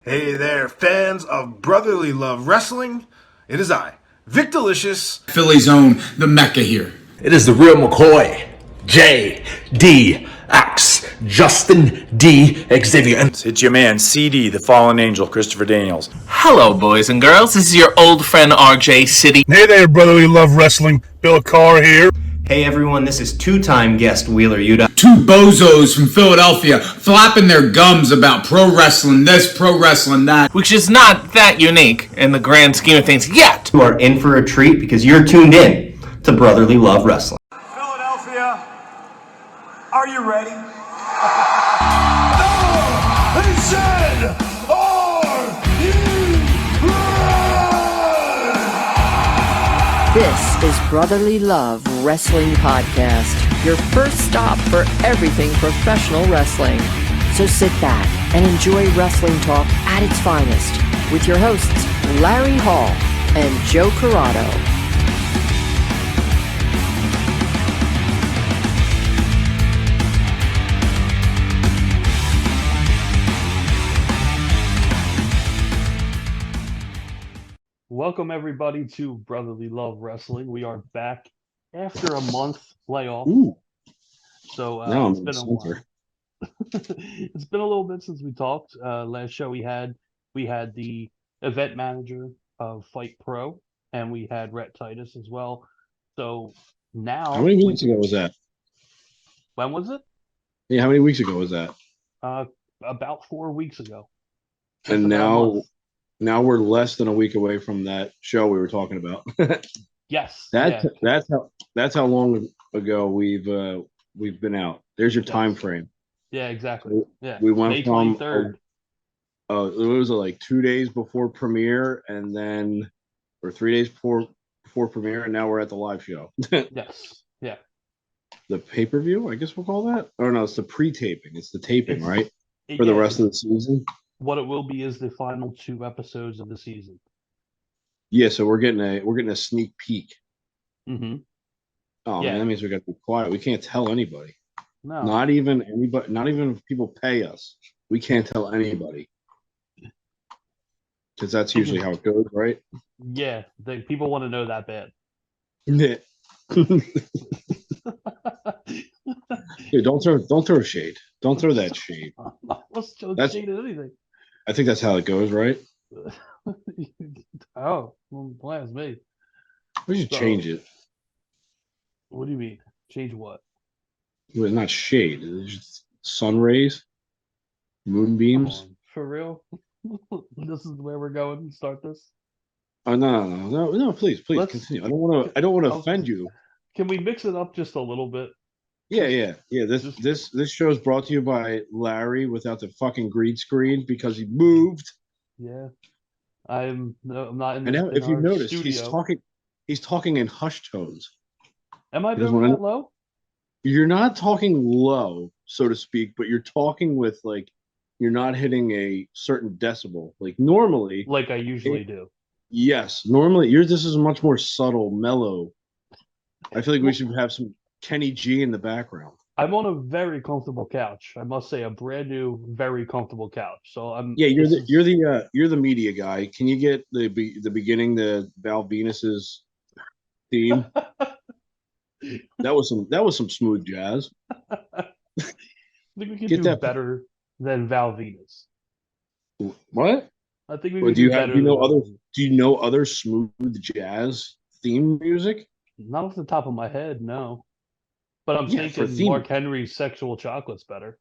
Hey there, fans of Brotherly Love Wrestling. It is I, Vic Delicious. Philly's own, the Mecca here. It is the real McCoy, J.D.X. Justin D. Xavier. And It's your man, CD, the fallen angel, Christopher Daniels. Hello, boys and girls. This is your old friend RJ City. Hey there, Brotherly Love Wrestling. Bill Carr here. Hey everyone, this is two-time guest Wheeler Yuta. Two bozos from Philadelphia flapping their gums about pro wrestling this, pro wrestling that. Which is not that unique in the grand scheme of things yet. You are in for a treat because you're tuned in to Brotherly Love Wrestling. Philadelphia, are you ready? No! They said, are you ready? This is Brotherly Love Wrestling Podcast, your first stop for everything professional wrestling. So sit back and enjoy wrestling talk at its finest with your hosts, Larry Hall and Joe Corrado. Welcome everybody to Brotherly Love Wrestling. We are back after a month layoff. Ooh. So No, it's been a while. It's been a little bit since we talked. Last show we had the event manager of Fight Pro, and we had Rhett Titus as well. So now, how many weeks ago was that? When was it? Yeah, how many weeks ago was that? About 4 weeks ago. And now we're less than a week away from that show we were talking about. Yes. That's how long ago we've been out. There's your time frame. Yeah, exactly. Yeah. We went May from 23rd. It was like 2 days before premiere, and then or 3 days before premiere, and now we're at the live show. Yes. Yeah. The pay-per-view, I guess we'll call that. Or no, it's the pre-taping. It's the taping, right? For the rest of the season. What it will be is the final 2 episodes of the season. Yeah, so we're getting a sneak peek. Mm-hmm. Oh man, that means we got to be quiet. We can't tell anybody. No. Not even anybody. Not even if people pay us. We can't tell anybody. Because that's usually how it goes, right? Yeah, people want to know that bad. Yeah. Dude, don't throw shade. Don't throw that shade. Let's throw shade at anything. I think that's how it goes, right? Oh, well, blast me. We should change it. What do you mean? Change what? Well, not shade. It's just sun rays, moonbeams. For real? This is where we're going to start this? Oh no! Please continue. I don't want to offend you. Can we mix it up just a little bit? Yeah. This show is brought to you by Larry without the fucking green screen because he moved. Yeah, I'm not in. And now, if you notice, studio. he's talking in hushed tones. Am I very low? You're not talking low, so to speak, but you're talking with like you're not hitting a certain decibel. Like normally, like I usually do. Yes, normally this is much more subtle, mellow. I feel like we should have some Kenny G in the background. I'm on a very comfortable couch. I must say, a brand new, very comfortable couch. So I'm. Yeah, you're the media guy. Can you get the beginning, the Val Venus's theme? That was some smooth jazz. I think we could do better than Val Venus. What? I think we could do better. Do you know other smooth jazz theme music? Not off the top of my head, no. But I'm thinking Mark Henry's "Sexual Chocolate's" better.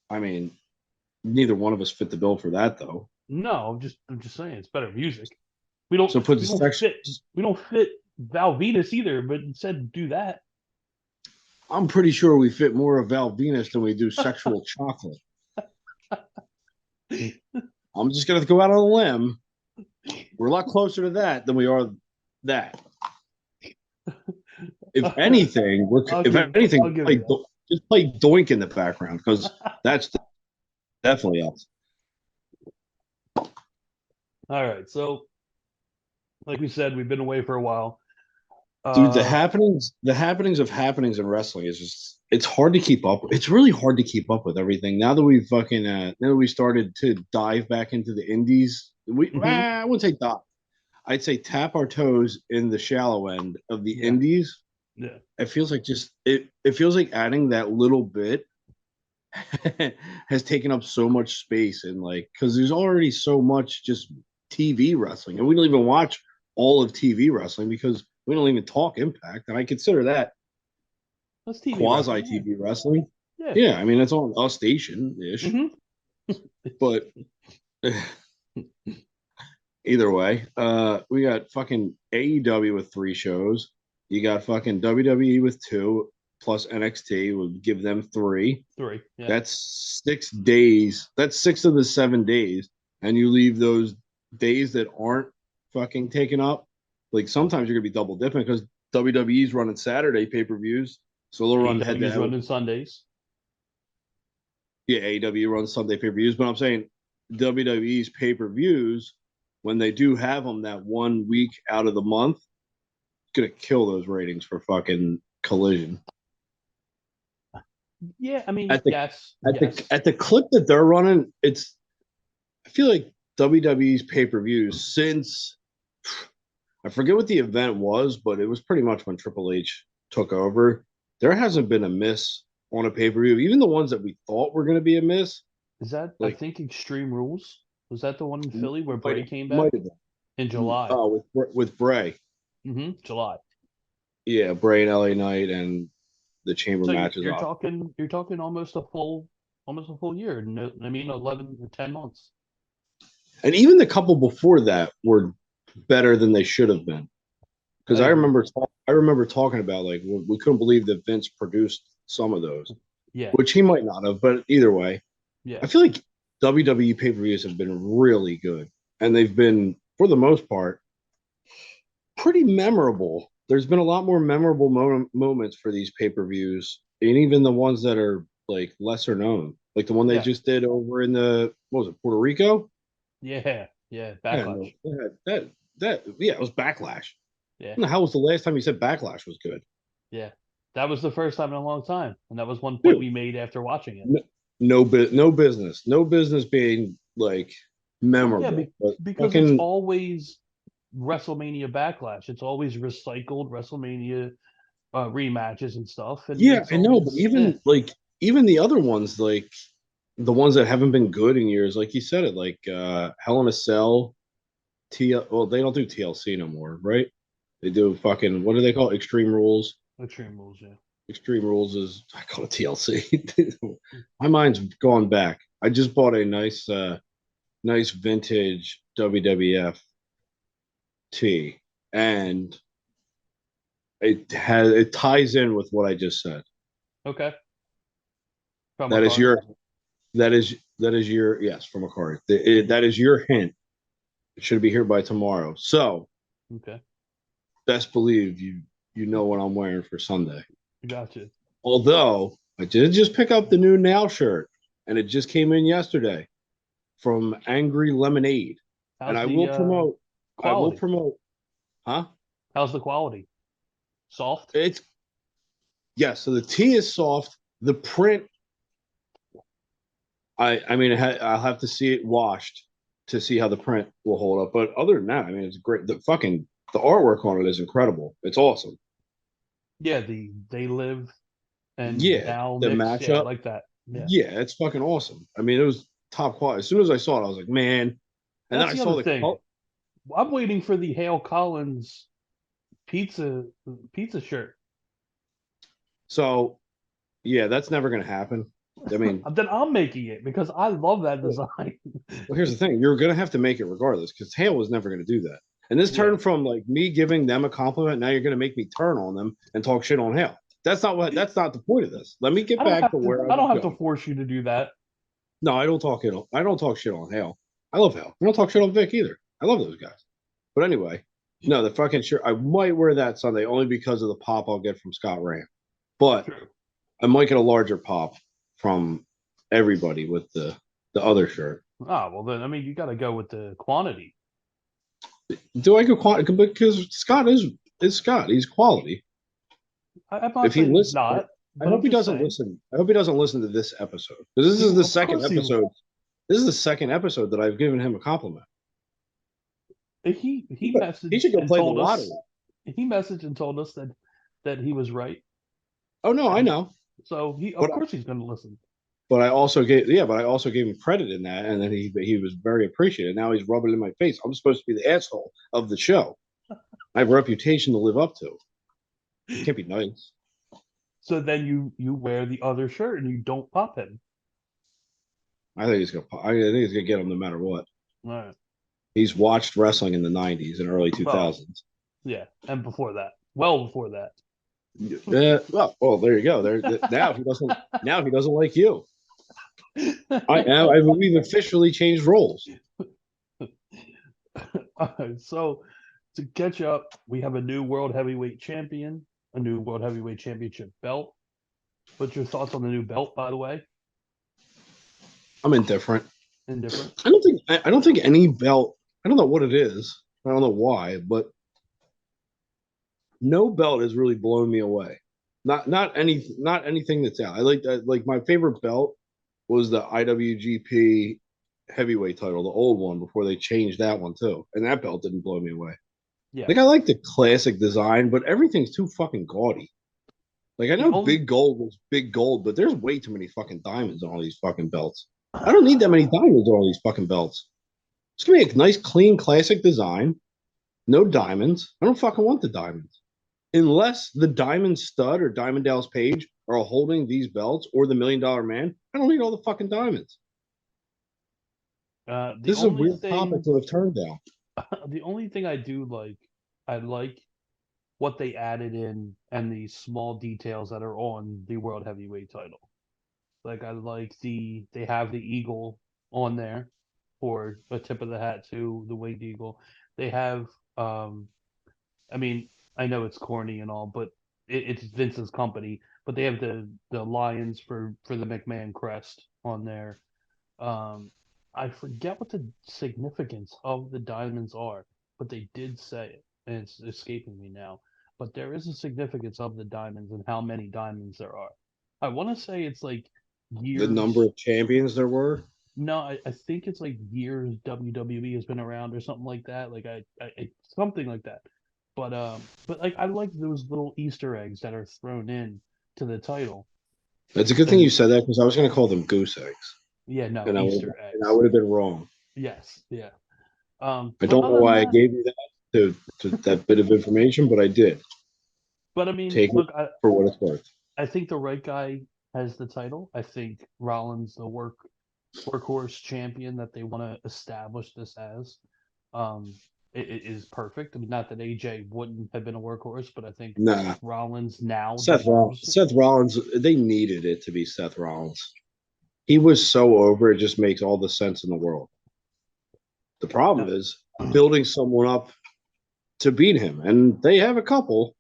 I mean, neither one of us fit the bill for that, though. No, I'm just saying it's better music. We don't. So we don't fit Val Venus either, but instead do that. I'm pretty sure we fit more of Val Venus than we do "Sexual Chocolate." I'm just gonna go out on a limb. We're a lot closer to that than we are that. If anything, just play Doink in the background because that's definitely us. All right, so like we said, we've been away for a while. Dude, Uh, the happenings in wrestling is just it's hard to keep up. It's really hard to keep up with everything. Now that we've fucking now that we started to dive back into the indies, I wouldn't say dive. I'd say tap our toes in the shallow end of the yeah, indies. yeah. It feels like just it feels like adding that little bit has taken up so much space and like because there's already so much just TV wrestling, and we don't even watch all of TV wrestling because we don't even talk Impact, and I consider that That's TV quasi wrestling. TV wrestling. Yeah. Yeah, I mean it's on a station ish, Hmm. but either way, we got fucking AEW with 3 shows. You got fucking WWE with 2 plus NXT would give them 3. 3. Yeah. That's 6 days. That's 6 of the 7 days. And you leave those days that aren't fucking taken up. Like sometimes you're gonna be double dipping because WWE's running Saturday pay-per-views. So they'll run head to AEW's head. running Sundays. Yeah, AEW runs Sunday pay-per-views, but I'm saying WWE's pay-per-views, when they do have them that 1 week out of the month, it's gonna kill those ratings for fucking Collision. Yeah, I mean, At the yes. at the clip that they're running, it's I feel like WWE's pay-per-views since I forget what the event was, but it was pretty much when Triple H took over. There hasn't been a miss on a pay-per-view. Even the ones that we thought were going to be a miss, Is that I like think Extreme Rules? Was that the one in Philly where might Bray came might back have been. in July? With Bray. July. Yeah, Bray and LA Knight and the chamber So matches you're off. talking almost a full year. No, I mean 11 to 10 months. And even the couple before that were better than they should have been. Because I remember talking about like we couldn't believe that Vince produced some of those. Yeah. Which he might not have, but either way, Yeah. I feel like WWE pay-per-views have been really good, and they've been, for the most part, pretty memorable. There's been a lot more memorable moments for these payper-views, and even the ones that are like lesser known, like the one they just did over in the what was it, Puerto Rico? Yeah. Backlash. It was Backlash. Yeah. When the hell was the last time you said Backlash was good? Yeah. That was the first time in a long time, and that was one point we made after watching it. No business being like memorable. Yeah, because it's always WrestleMania Backlash. It's always recycled WrestleMania rematches and stuff. And yeah, I know, but even the other ones, like the ones that haven't been good in years, like you said it, like Hell in a Cell, well, they don't do TLC no more, right? They do fucking what do they call it? Extreme Rules. Extreme Rules, yeah. Extreme Rules is I call it TLC. My mind's gone back. I just bought a nice vintage WWF tee, and it ties in with what I just said. Okay. That is your yes from a card. That is your hint. It should be here by tomorrow. So okay, best believe you know what I'm wearing for Sunday. Gotcha. Although I did just pick up the new Now shirt, and it just came in yesterday from Angry Lemonade. And I will promote. Quality? I will promote. Huh? How's the quality? Soft? So the tee is soft. The print, I mean, I'll have to see it washed to see how the print will hold up. But other than that, I mean, it's great. The artwork on it is incredible. It's awesome. Yeah, They Live and Now the mix, matchup like that. Yeah, it's fucking awesome. I mean, it was top quality. As soon as I saw it, I was like, man. And That's then I saw the thing. I'm waiting for the Hale Collins pizza shirt. So, yeah, that's never going to happen. I mean, then I'm making it because I love that design. Well, here's the thing: you're going to have to make it regardless because Hale was never going to do that. And this turned from like me giving them a compliment. Now you're going to make me turn on them and talk shit on Hale. That's not the point of this. Let me get back to where I don't have to force you to do that. No, I don't talk shit on Hale. I love Hale. I don't talk shit on Vic either. I love those guys. But anyway, no, the fucking shirt. I might wear that Sunday only because of the pop I'll get from Scott Rand. But I might get a larger pop from everybody with the other shirt. Ah, well then, I mean, you got to go with the quantity. Do I go quantity? Because Scott is is Scott. He's quality. I'm not If he saying he's listens, not. I But hope I'm he just doesn't saying. listen. I hope he doesn't listen to this episode because this is the Of second course he will. episode. This is the second episode that I've given him a compliment. He He messaged should go and play the told lottery. us. He messaged and told us that he was right. Oh no, I know. So of But course he's going to listen. but I also gave him credit in that, and then he was very appreciative. Now he's rubbing it in my face. I'm supposed to be the asshole of the show. I have a reputation to live up to. It can't be nice. So then you wear the other shirt and you don't pop him. I think he's gonna get him no matter what. All right. He's watched wrestling in the '90s and early 2000s. Yeah, and before that, well before that. Well, there you go. Now he doesn't like you. We've officially changed roles. All right, so to catch up, we have a new world heavyweight champion, a new world heavyweight championship belt. What's your thoughts on the new belt, by the way? I'm indifferent. Indifferent. I don't think any belt. I don't know what it is. I don't know why, but no belt has really blown me away. Not anything that's out. I like my favorite belt was the IWGP heavyweight title, the old one before they changed that one too, and that belt didn't blow me away. Yeah. Like I like the classic design, but everything's too fucking gaudy. Like I know big gold was big gold, but there's way too many fucking diamonds on all these fucking belts. I don't need that many diamonds on all these fucking belts. Just give me a nice, clean, classic design. No diamonds. I don't fucking want the diamonds. Unless the Diamond Stud or Diamond Dallas Page are holding these belts or the $1 Million Man, I don't need all the fucking diamonds. This is a weird topic to have turned down. The only thing I do like, I like what they added in and the small details that are on the world heavyweight title. Like I like they have the eagle on there for a tip of the hat to the winged eagle. They have I mean, I know it's corny and all, but it's Vince's company. But they have the lions for the McMahon crest on there. I forget what the significance of the diamonds are, but they did say it, and it's escaping me now. But there is a significance of the diamonds and how many diamonds there are. I want to say it's like years. The number of champions there were. No, I think it's like years WWE has been around or something like that. Like I something like that. But like I like those little Easter eggs that are thrown in to the title. It's a good thing you said that because I was going to call them goose eggs. Yeah, no, and Easter eggs. And I would have been wrong. Yes, yeah. I don't know why I gave you that to that bit of information, but I did. But I mean, take look, it for what it's worth. I think the right guy has the title. I think Rollins, the workhorse champion that they want to establish this as, it is perfect. I mean, not that AJ wouldn't have been a workhorse, but I think Rollins now. Seth Rollins, they needed it to be Seth Rollins. He was so over, it just makes all the sense in the world. The problem is building someone up to beat him, and they have a couple.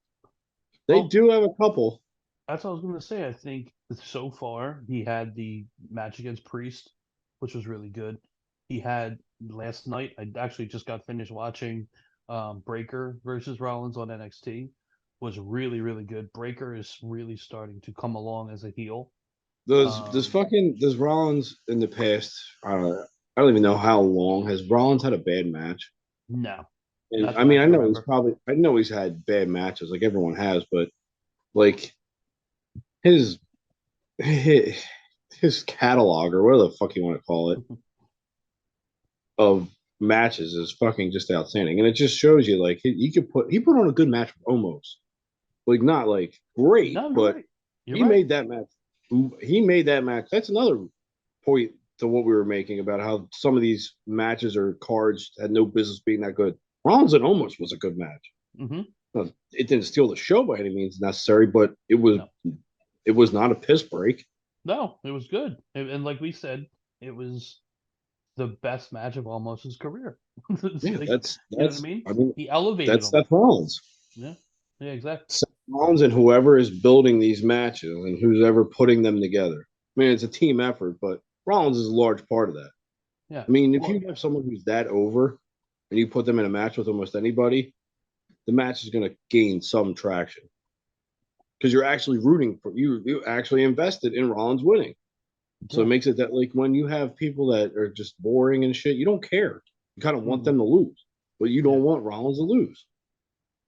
They do have a couple. That's what I was going to say. I think so far he had the match against Priest, which was really good. He had last night. I actually just got finished watching Breaker versus Rollins on NXT. Was really, really good. Breaker is really starting to come along as a heel. Does Rollins in the past? I don't even know how long has Rollins had a bad match. No. And, I mean, I know he's had bad matches, like everyone has, but like his catalog or whatever the fuck you want to call it of matches is fucking just outstanding, and it just shows you like he put on a good match almost, like not like great, but he made that match. He made that match. That's another point to what we were making about how some of these matches or cards had no business being that good. Rollins and Omos was a good match. Mm-hmm. It didn't steal the show by any means necessary, but it was not a piss break. No, it was good, and like we said, it was the best match of Omos's career. Yeah, like, that's you know what I mean. He elevated. That's him. Seth Rollins. Yeah, exactly. Seth Rollins and whoever is building these matches and who's ever putting them together. I mean, it's a team effort, but Rollins is a large part of that. Yeah. I mean, if you have someone who's that over and you put them in a match with almost anybody, the match is going to gain some traction because you're actually rooting for you actually invested in Rollins winning. So it makes it that like when you have people that are just boring and shit, you don't care. You kind of want them to lose, but you don't want Rollins to lose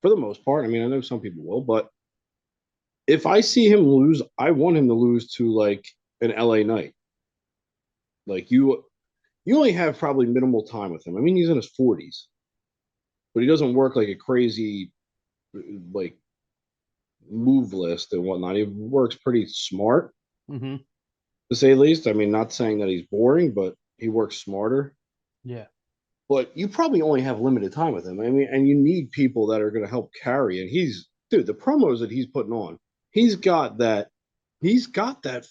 for the most part. I mean, I know some people will, but if I see him lose, I want him to lose to like an LA Knight. Like you only have probably minimal time with him. I mean, he's in his 40s, but he doesn't work like a crazy like move list and whatnot. He works pretty smart, to say the least. I mean, not saying that he's boring, but he works smarter. Yeah. But you probably only have limited time with him. I mean, and you need people that are going to help carry. And dude, the promos that he's putting on, he's got that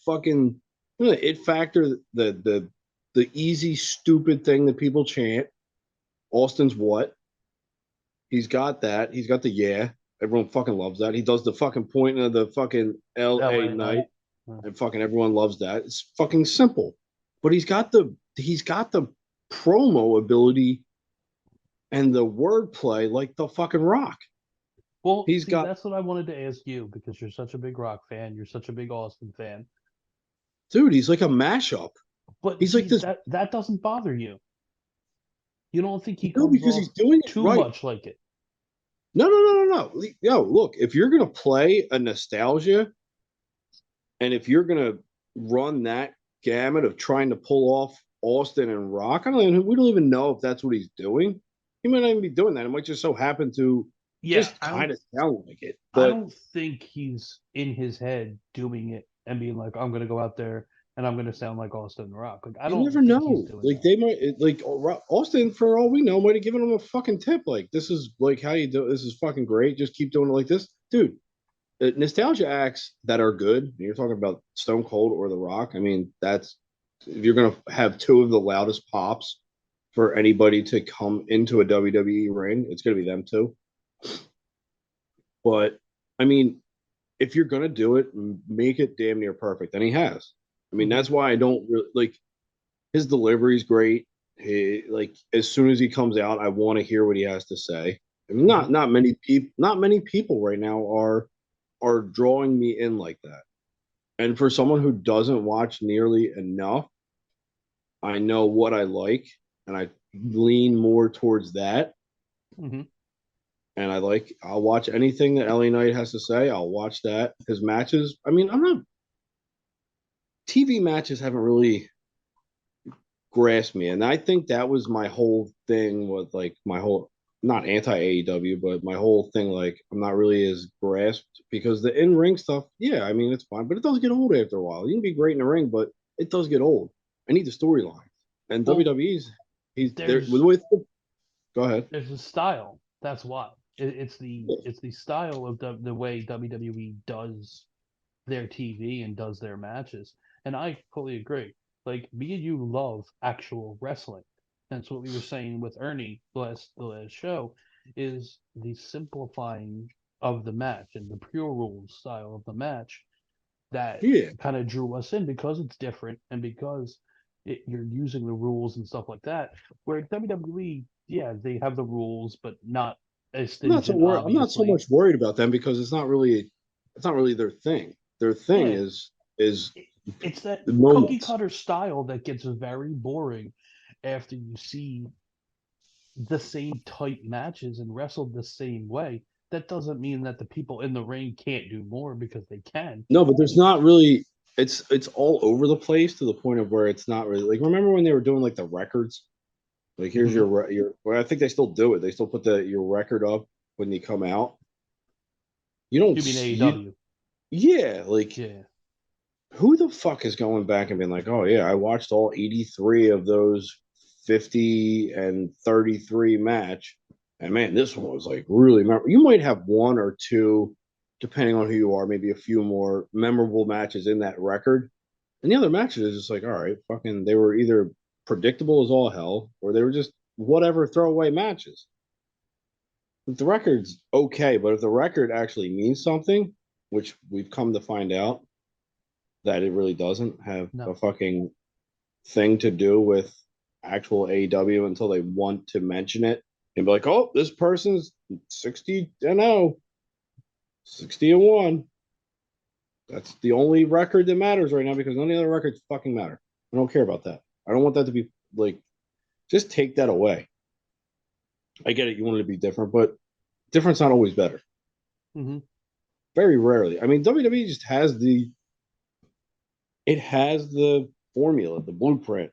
fucking it factor, the easy, stupid thing that people chant. Austin's what? He's got that. He's got the yeah. Everyone fucking loves that. He does the fucking point of the fucking LA Night, and fucking everyone loves that. It's fucking simple, but he's got the promo ability and the wordplay like the fucking Rock. Well, that's what I wanted to ask you because you're such a big Rock fan. You're such a big Austin fan. Dude, he's like a mashup. But he's like this. That doesn't bother you. You don't think he comes because he's doing too much like it. No. Yo, look, if you're gonna play a nostalgia, and if you're gonna run that gamut of trying to pull off Austin and Rock, we don't even know if that's what he's doing. He might not even be doing that. It might just so happen to just kind of sound like it. But I don't think he's in his head doing it and being like, I'm going to go out there and I'm going to sound like Austin and Rock. Like I don't never know. Like they might, like Austin, for all we know, might have given him a fucking tip. Like this is like how you do. This is fucking great. Just keep doing it like this, dude. Nostalgia acts that are good. You're talking about Stone Cold or The Rock. I mean, that's if you're gonna have two of the loudest pops for anybody to come into a WWE ring, it's gonna be them two. But I mean, if you're gonna do it, make it damn near perfect, and he has. I mean, that's why I don't really like his delivery's great. Like as soon as he comes out, I want to hear what he has to say. I mean, not many people right now are drawing me in like that. And for someone who doesn't watch nearly enough, I know what I like, and I lean more towards that. Mm-hmm. And I'll watch anything that LA Knight has to say. I'll watch that. His matches. I mean, TV matches haven't really grasped me. And I think that was my whole thing with like my whole, not anti AEW, but my whole thing, like I'm not really as grasped because the in-ring stuff, yeah, I mean, it's fine, but it does get old after a while. You can be great in the ring, but it does get old. I need the storyline. And WWE's, go ahead. There's a style. That's why. It's the style of the way WWE does their TV and does their matches. And I fully agree. Like me and you love actual wrestling. That's what we were saying with Ernie the last show, is the simplifying of the match and the pure rules style of the match that kind of drew us in because it's different and because you're using the rules and stuff like that. Where WWE, yeah, they have the rules, but not as stringent. I'm not so much worried about them because it's not really their thing. Their thing is it's that cookie cutter style that gets very boring after you see the same type matches and wrestled the same way. That doesn't mean that the people in the ring can't do more because they can. No, but there's not really. It's all over the place to the point of where it's not really like. Remember when they were doing like the records? Like here's your. Well, I think they still do it. They still put your record up when you come out. You don't. You mean AEW? Yeah, like. Yeah. Who the fuck is going back and being like, oh yeah, I watched all 83 of those 50 and 33 match, and man, this one was like really memorable. You might have one or two, depending on who you are, maybe a few more memorable matches in that record, and the other matches is just like, all right, fucking, they were either predictable as all hell, or they were just whatever throwaway matches. If the record's okay, but if the record actually means something, which we've come to find out that it really doesn't have a fucking thing to do with actual AEW until they want to mention it and be like, oh, this person's 60-0, 60-1. That's the only record that matters right now because none of the other records fucking matter. I don't care about that. I don't want that to be like, just take that away. I get it. You want it to be different, but different's not always better. Mm-hmm. Very rarely. I mean, WWE just has it has the formula, the blueprint.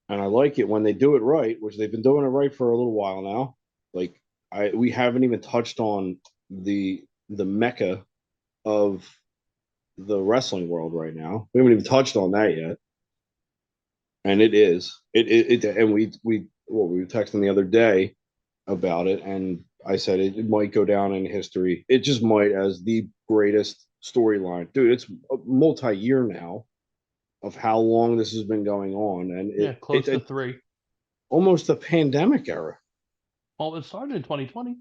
And I like it when they do it right, which they've been doing it right for a little while now. Like we haven't even touched on the mecca of the wrestling world right now. We haven't even touched on that yet. And it is. And we were texting the other day about it, and I said it might go down in history. It just might as the greatest storyline. Dude, it's a multi-year now of how long this has been going on. And close to 3. Almost a pandemic era. Well, it started in 2020.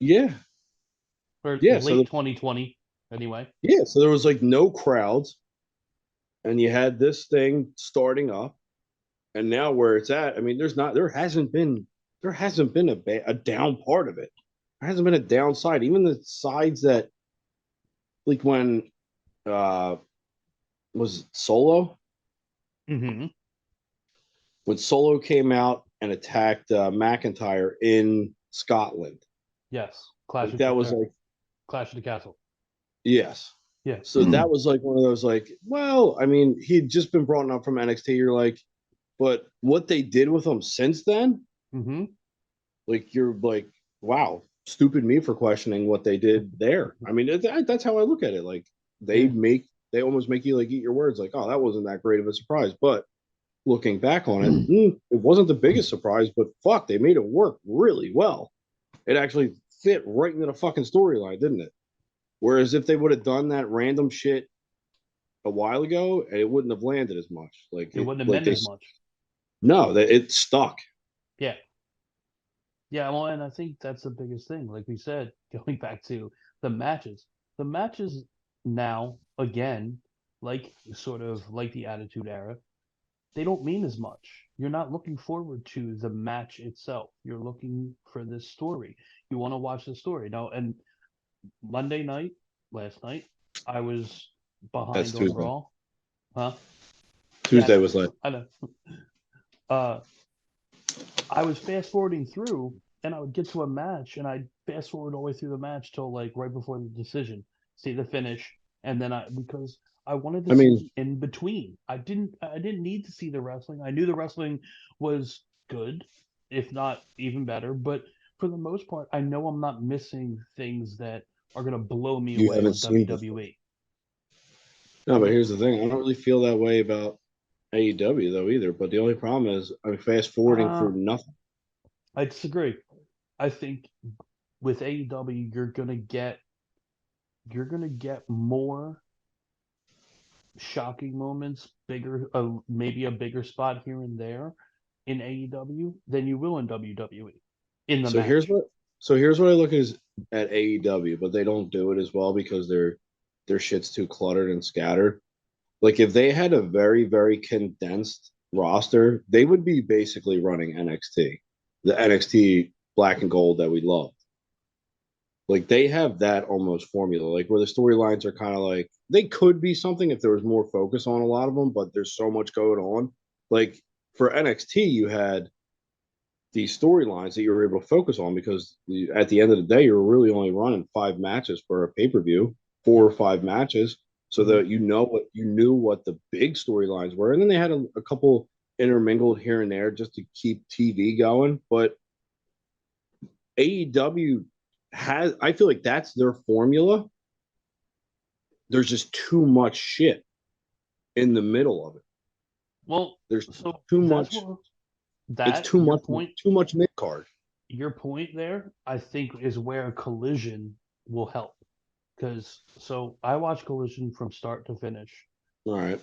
Yeah. Or Yeah, late 2020, anyway. Yeah, so there was like no crowds, and you had this thing starting up, and now where it's at, I mean, there hasn't been a down part of it. There hasn't been a downside. Even the sides that, like when was Solo? Mm-hmm. When Solo came out and attacked McIntyre in Scotland. Yes, Clash of the Castle. Yes. Yeah. So that was like one of those like, well, I mean, he'd just been brought up from NXT. You're like, but what they did with him since then, like you're like, wow, stupid me for questioning what they did there. I mean, that's how I look at it. Like they almost make you like eat your words. Like, oh, that wasn't that great of a surprise. But looking back on it, it wasn't the biggest surprise. But fuck, they made it work really well. It actually fit right into the fucking storyline, didn't it? Whereas if they would have done that random shit a while ago, it wouldn't have landed as much. Like it wouldn't have meant as much. No, it stuck. Yeah. Yeah, well, and I think that's the biggest thing. Like we said, going back to the matches. The matches now, again, like sort of like the Attitude Era, they don't mean as much. You're not looking forward to the match itself. You're looking for this story. You want to watch the story. Now, and Monday night, last night, I was behind That's on Tuesday. Raw. Huh? Tuesday was late. I know. I was fast forwarding through, and I would get to a match, and I'd fast forward all the way through the match till like right before the decision, see the finish, and then because I wanted to see in between. I didn't need to see the wrestling. I knew the wrestling was good, if not even better, but for the most part, I know I'm not missing things that are gonna blow me away on WWE. No, but here's the thing. I don't really feel that way about AEW though either. But the only problem is I'm fast forwarding through nothing. I disagree. I think with AEW you're gonna get more shocking moments, bigger maybe a bigger spot here and there in AEW than you will in WWE. In the match. Here's what I look at AEW, but they don't do it as well because their shit's too cluttered and scattered. Like if they had a very, very condensed roster, they would be basically running NXT, the NXT black and gold that we love. Like they have that almost formula, like where the storylines are kind of like they could be something if there was more focus on a lot of them, but there's so much going on. Like for NXT, you had these storylines that you were able to focus on because at the end of the day, you're really only running 5 matches for a pay-per-view, 4 or 5 matches, so that you knew what the big storylines were, and then they had a couple intermingled here and there just to keep TV going. But AEW I feel like that's their formula. There's just too much shit in the middle of it. Well, there's too much. It's too much. Too much mid card. Your point there, I think, is where Collision will help. Because I watched Collision from start to finish. All right.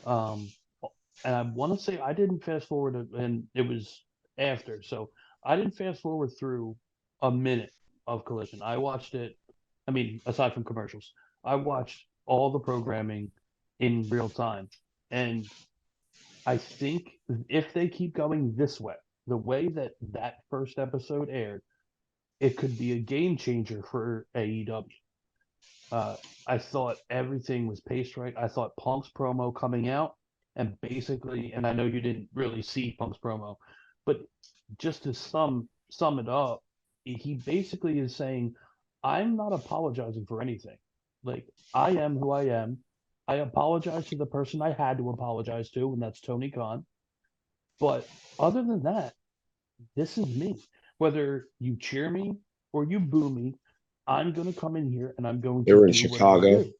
And I want to say I didn't fast forward, and it was after, so I didn't fast forward through a minute of Collision. I watched it. I mean, aside from commercials, I watched all the programming in real time, and I think if they keep going this way, the way that first episode aired, it could be a game changer for AEW. I thought everything was paced right. I thought Punk's promo coming out and basically, and I know you didn't really see Punk's promo, but just to sum it up, he basically is saying, "I'm not apologizing for anything. Like I am who I am. I apologize to the person I had to apologize to, and that's Tony Khan. But other than that, this is me. Whether you cheer me or you boo me, I'm going to come in here and I'm going They to were in do what I Chicago. do."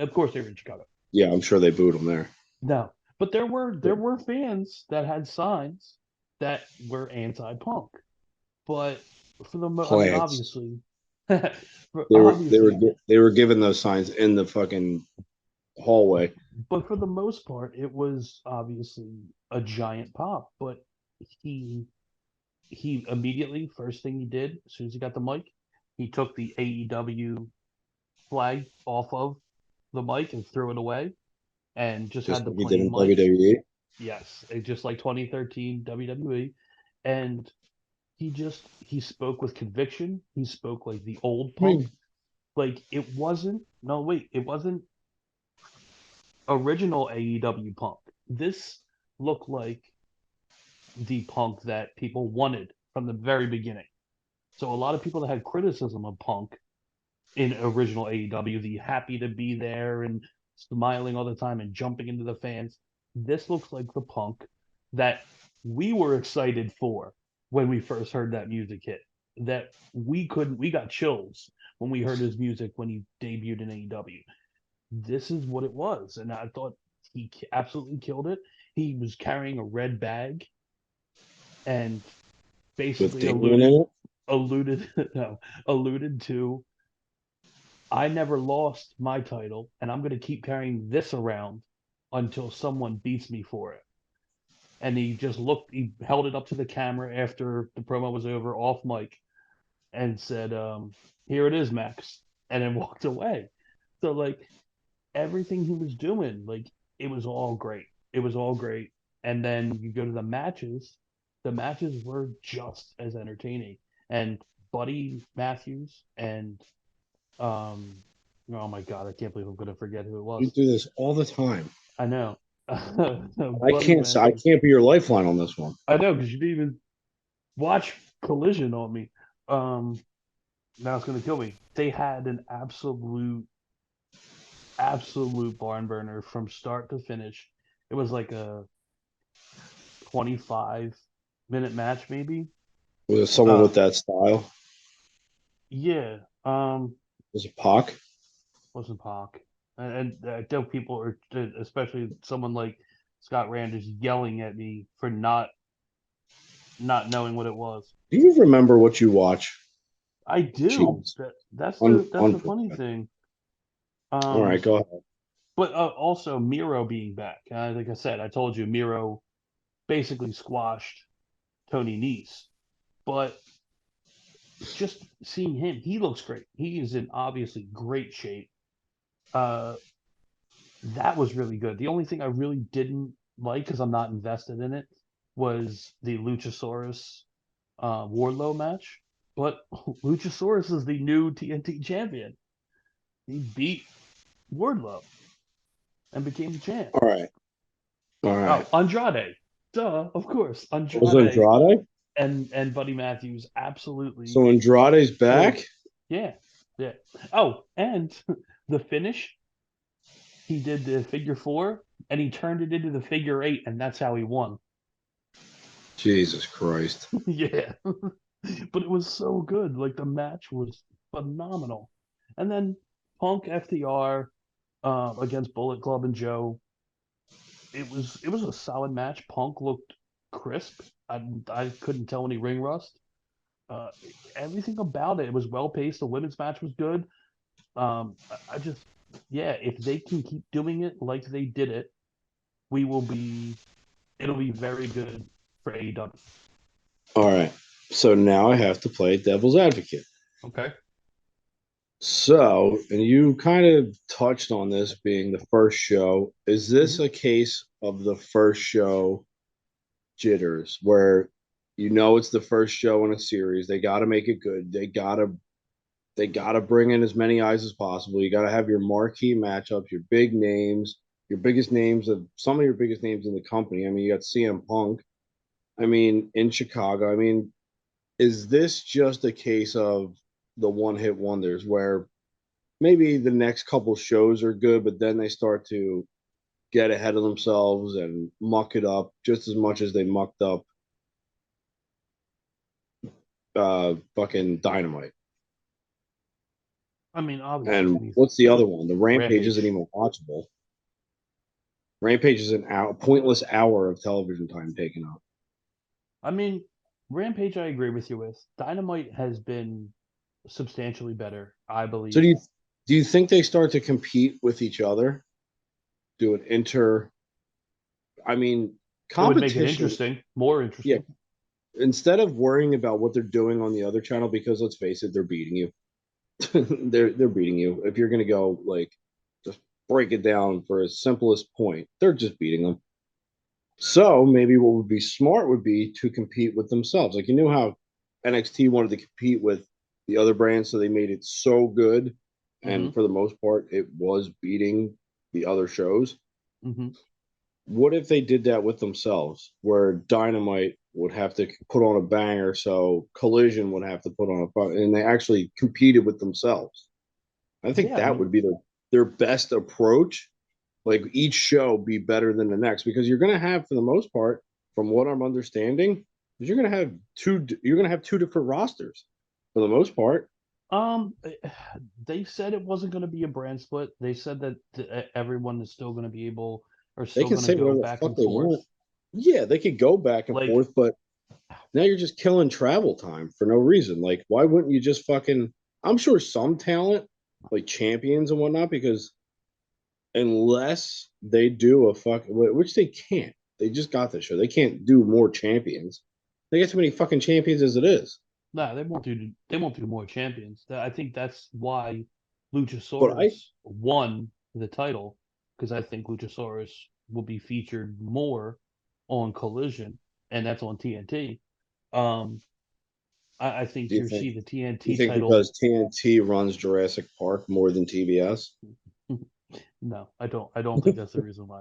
Of course, they were in Chicago. Yeah, I'm sure they booed him there. No, but there were fans that had signs that were anti-Punk. But for the I mean, Plants. obviously, They were given those signs in the fucking hallway. but for the most part, it was obviously a giant pop. But he he immediately, first thing he did as soon as he got the mic, he took the AEW flag off of the mic and threw it away, and just Just had the like he did plain in mic. WWE. Yes, just like 2013 WWE, and he spoke with conviction. He spoke like the old I Punk. mean, Like it wasn't. No, wait, it wasn't original AEW Punk. This looked like the Punk that people wanted from the very beginning. So a lot of people that had criticism of Punk in original AEW, the happy to be there and smiling all the time and jumping into the fans, this looks like the Punk that we were excited for when we first heard that music hit. That we got chills when we heard his music when he debuted in AEW. This is what it was, and I thought he absolutely killed it. He was carrying a red bag and with basically Damien in it. alluded no, alluded to, I never lost my title, and I'm going to keep carrying this around until someone beats me for it. And he held it up to the camera after the promo was over, off mic, and said, "Here it is, Max," and then walked away. So like everything he was doing, like it was all great. It was all great. And then you go to the matches. The matches were just as entertaining. And Buddy Matthews and oh my god, I can't believe I'm gonna forget who it You was. do this all the time. I know. I Buddy can't. I Matthews. can't be your lifeline on this one. I know because you didn't even watch Collision on me. Now it's gonna kill me. They had an absolute barn burner from start to finish. It was like a 25-minute match, maybe. With someone with that style, Yeah. was it Pac? Wasn't Pac. And I know people are, especially someone like Scott Rand, is yelling at me for not knowing what it was. Do you remember what you watch? I do. Jeez. That's Un- the funny thing. All right, go ahead. But also Miro being back. Like I said, I told you Miro basically squashed Tony Nese. But just seeing him, he looks great. He is in obviously great shape. That was really good. The only thing I really didn't like, because I'm not invested in it, was the Luchasaurus Wardlow match. But Luchasaurus is the new TNT champion. He beat Wardlow and became the champ. All right. Oh, Andrade. Duh, of course. Was Andrade? And Buddy Matthews, absolutely. So Andrade's back? Yeah. Oh, and the finish, he did the figure 4 and he turned it into the figure 8, and that's how he won. Jesus Christ. Yeah. But it was so good. Like the match was phenomenal. And then Punk FTR against Bullet Club and Joe. It was a solid match. Punk looked crisp. I couldn't tell any ring rust. Everything about it was well paced. The women's match was good. I just, if they can keep doing it like they did it, it'll be very good for AEW. All right. So now I have to play devil's advocate. Okay. So, and you kind of touched on this being the first show. Is this a case of the first show jitters where You know it's the first show in a series. They got to make it good. They got to bring in as many eyes as possible. You got to have your marquee matchups, your big names, your biggest names of some of your biggest names in the company. I mean, you got CM Punk. I mean, in Chicago. I mean, is this just a case of the one-hit wonders where maybe the next couple shows are good, but then they start to get ahead of themselves and muck it up just as much as they mucked up fucking Dynamite. I mean, obviously, And Kenny's what's the other one? The Rampage Rampage. isn't even watchable. Rampage is an hour, pointless hour of television time taken up. I mean, Rampage, I agree with you with. Dynamite has been substantially better, I So believe. do you think they start to compete with each other? Do an inter I mean, It would make it competition. interesting, more Yeah. interesting. Instead of worrying about what they're doing on the other channel, because let's face it, they're beating you. they're beating you. If you're gonna go like just break it down for its simplest point, they're just beating them. So maybe what would be smart would be to compete with themselves. Like you knew how NXT wanted to compete with the other brands, so they made it so good, Mm-hmm. and for the most part, it was beating the other shows. Mm-hmm. What if they did that with themselves, where Dynamite would have to put on a banger, so Collision would have to put on and they actually competed with themselves? I think Yeah, I that mean, would be their best approach. Like each show be better than the next, because you're going to have, for the most part, from what I'm understanding, is you're going to have two different rosters for the most part. um, they said it wasn't going to be a brand split. They said that everyone is still going to be able, or They still can going to say go whatever the back fuck and they forth. want. Yeah, they could go back and Like, forth, but now you're just killing travel time for no reason. Like, why wouldn't you just fucking? I'm sure some talent, like champions and whatnot, because unless they do a fuck, which they can't, they just got this show. They can't do more champions. They get too many fucking champions as it is. nah, they won't do more champions. I think that's why But I, Luchasaurus won the title, because I think Luchasaurus will be featured more on Collision, and that's on TNT. Um, I do think you you'll think? see the Do you TNT think title. because TNT runs Jurassic Park more than TBS? No, I don't. I don't think that's the reason why.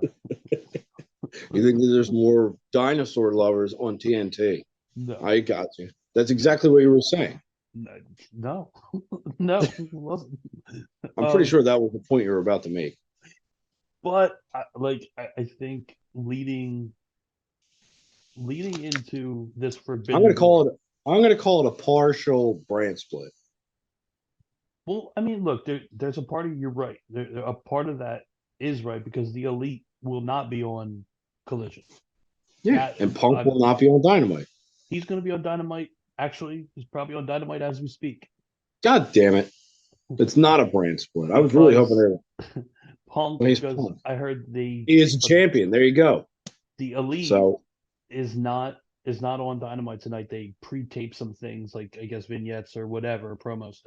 You think that there's more dinosaur lovers on TNT? No, I got you. That's exactly what you were saying. no, no, it wasn't. I'm pretty sure that was the point you were about to make. But I think leading into this I'm gonna Forbidden call Door. it. I'm gonna call it a partial brand split. Well, I mean, look, there's a part of you're right. A part of that is right because the elite will not be on Collision. Yeah, That and Punk will not be on Dynamite. he's going to be on Dynamite. Actually, he's probably on Dynamite as we speak God damn it! It's not a brand split. I was really hoping because there. Punk. Well, he's Because Punk. I heard He is a champion. There you go. the elite So is not on Dynamite tonight. They pre-tape some things like I guess vignettes or whatever promos,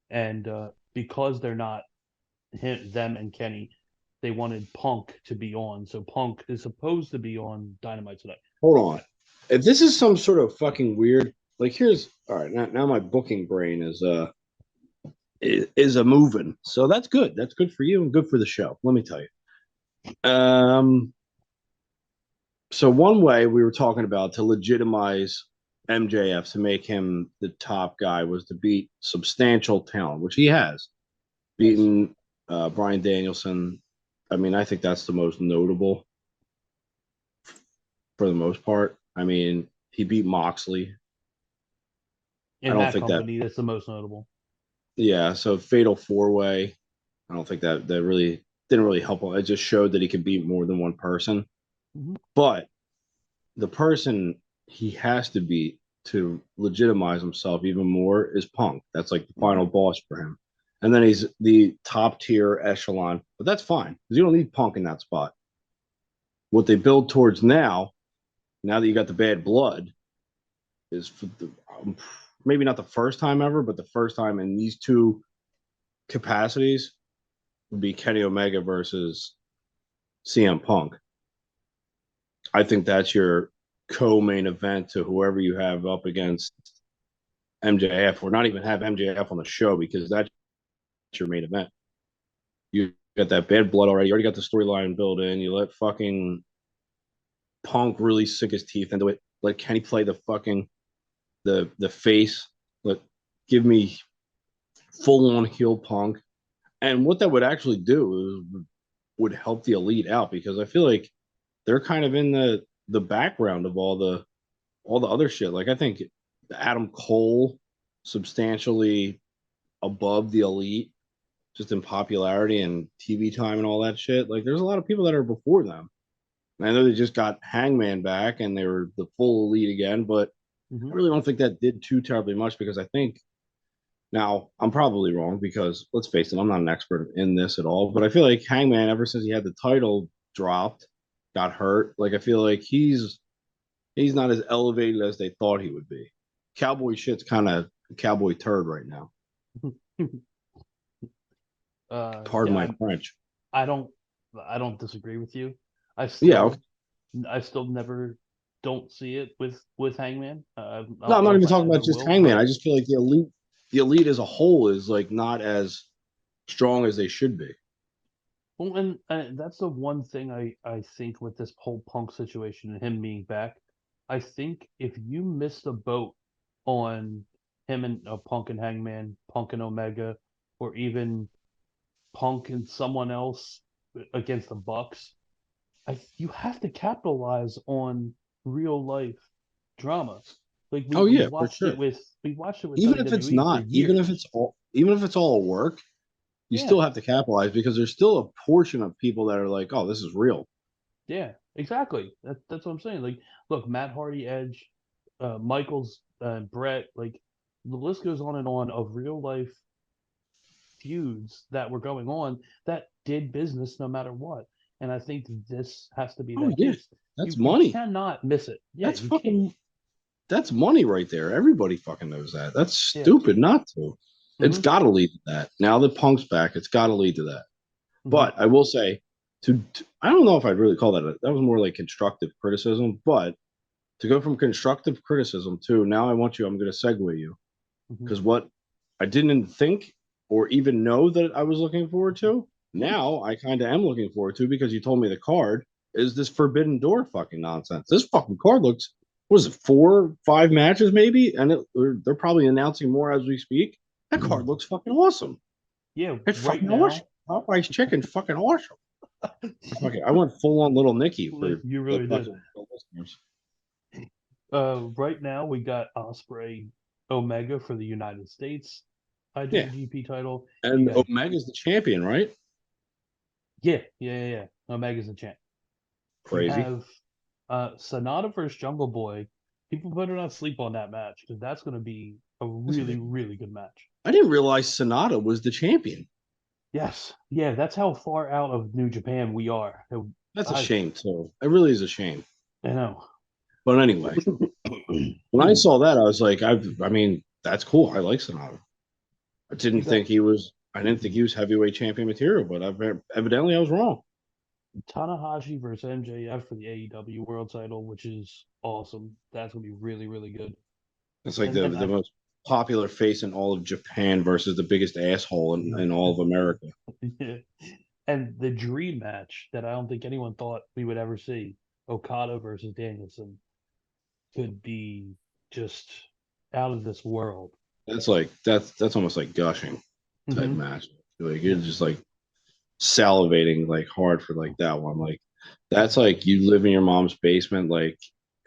and because they're not them and Kenny, they wanted Punk to be on. So Punk is supposed to be on Dynamite tonight. hold on. If this is some sort of fucking weird, like here's all right. Now my booking brain is a moving. So that's good. That's good for you and good for the show. Let me tell you. So one way we were talking about to legitimize MJF to make him the top guy was to beat substantial talent, which he has beaten Brian Danielson. I mean, I think that's the most notable for the most part. I mean, he beat Moxley. I In don't that think that. company, that's the most notable. Yeah, so Fatal Four Way. I don't think that really didn't really help him. It just showed that he could beat more than one person. Mm-hmm. But the person he has to beat to legitimize himself even more is Punk. That's like the final boss for him. And then he's the top tier echelon, but that's fine because you don't need Punk in that spot. What they build towards now that you got the bad blood, is for maybe not the first time ever, but the first time in these two capacities would be Kenny Omega versus CM Punk. I think that's your co-main event to whoever you have up against MJF, or not even have MJF on the show because that's your main event. You got that bad blood already. You already got the storyline built in. You let fucking Punk really sink his teeth into it. Let Kenny play the fucking the face. Let give me full on heel Punk. And what that would actually do is would help the Elite out because I feel like they're kind of in the background of all the other shit. Like I think Adam Cole substantially above the Elite just in popularity and TV time and all that shit. Like there's a lot of people that are before them. And I know they just got Hangman back and they were the full Elite again, but I really don't think that did too terribly much because I think now I'm probably wrong because let's face it, I'm not an expert in this at all, but I feel like Hangman, ever since he had the title dropped, got hurt. Like I feel like he's not as elevated as they thought he would be. Cowboy shit's kind of cowboy turd right now. Pardon my French. I don't disagree with you. Yeah. I still never don't see it with Hangman. No, I'm not even talking about just Hangman. I just feel like the elite as a whole is like not as strong as they should be. Well, and that's the one thing I think with this whole Punk situation and him being back. I think if you miss the boat on him and Punk and Hangman, Punk and Omega, or even Punk and someone else against the Bucks, you have to capitalize on real life drama. Like we watched it with even if it's not, even if it's all work, you still have to capitalize because there's still a portion of people that are like, oh, this is real. Yeah, exactly. That's what I'm saying. Like, look, Matt Hardy, Edge, Michaels, Brett, like the list goes on and on of real life feuds that were going on that did business no matter what. And I think this has to be that case. That's money. You cannot miss it. Yeah, that's money right there. Everybody fucking knows that. That's stupid not to. It's got to lead to that. Now that Punk's back, it's got to lead to that. But I will say, I don't know if I'd really call that that was more like constructive criticism. But to go from constructive criticism to now, I'm going to segue you because what I didn't think or even know that I was looking forward to, now I kind of am looking forward to because you told me the card is this Forbidden Door fucking nonsense. This fucking card looks, what is it, 4, 5 matches maybe? And they're probably announcing more as we speak. That card looks fucking awesome. Yeah, it's right fucking awesome. Popeye's chicken fucking awesome. Okay, I went full on Little Nicky for you really did. Right now we got Osprey Omega for the United States IWGP title, and Omega's the champion, right? Yeah. Omega's the champ. Crazy. You have Sonata versus Jungle Boy. People better not sleep on that match because that's going to be a really, really good match. I didn't realize Sonata was the champion. Yes. Yeah, that's how far out of New Japan we are. That's a shame, too. It really is a shame. I know. But anyway, when I saw that, I was like, I mean, that's cool. I like Sonata. I didn't think he was heavyweight champion material, but evidently I was wrong. Tanahashi versus MJF for the AEW World Title, which is awesome. That's gonna be really, really good. It's like the most popular face in all of Japan versus the biggest asshole in all of America. Yeah. And the dream match that I don't think anyone thought we would ever see, Okada versus Danielson, could be just out of this world. That's almost like gushing type match. Like you're just like salivating like hard for like that one. Like that's like you live in your mom's basement, like,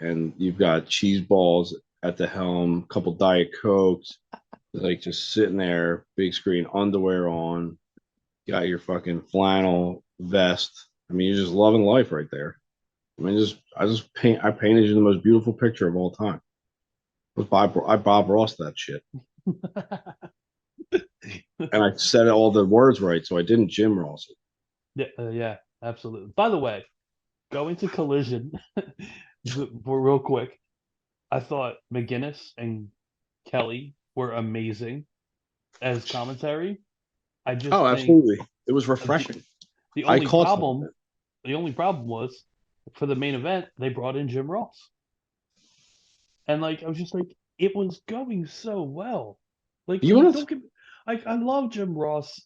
and you've got cheese balls at the helm, a couple Diet Cokes, like just sitting there, big screen, underwear on, got your fucking flannel vest. I mean, you're just loving life right there. I mean, I painted you the most beautiful picture of all time. I Bob Ross that shit. And I said all the words right, so I didn't Jim Ross it. Yeah, absolutely. By the way, going to Collision, real quick, I thought McGuinness and Kelly were amazing as commentary. Absolutely, it was refreshing. The only problem was for the main event they brought in Jim Ross. And like I was just like, it was going so well. Like, You want to? don't get I love Jim Ross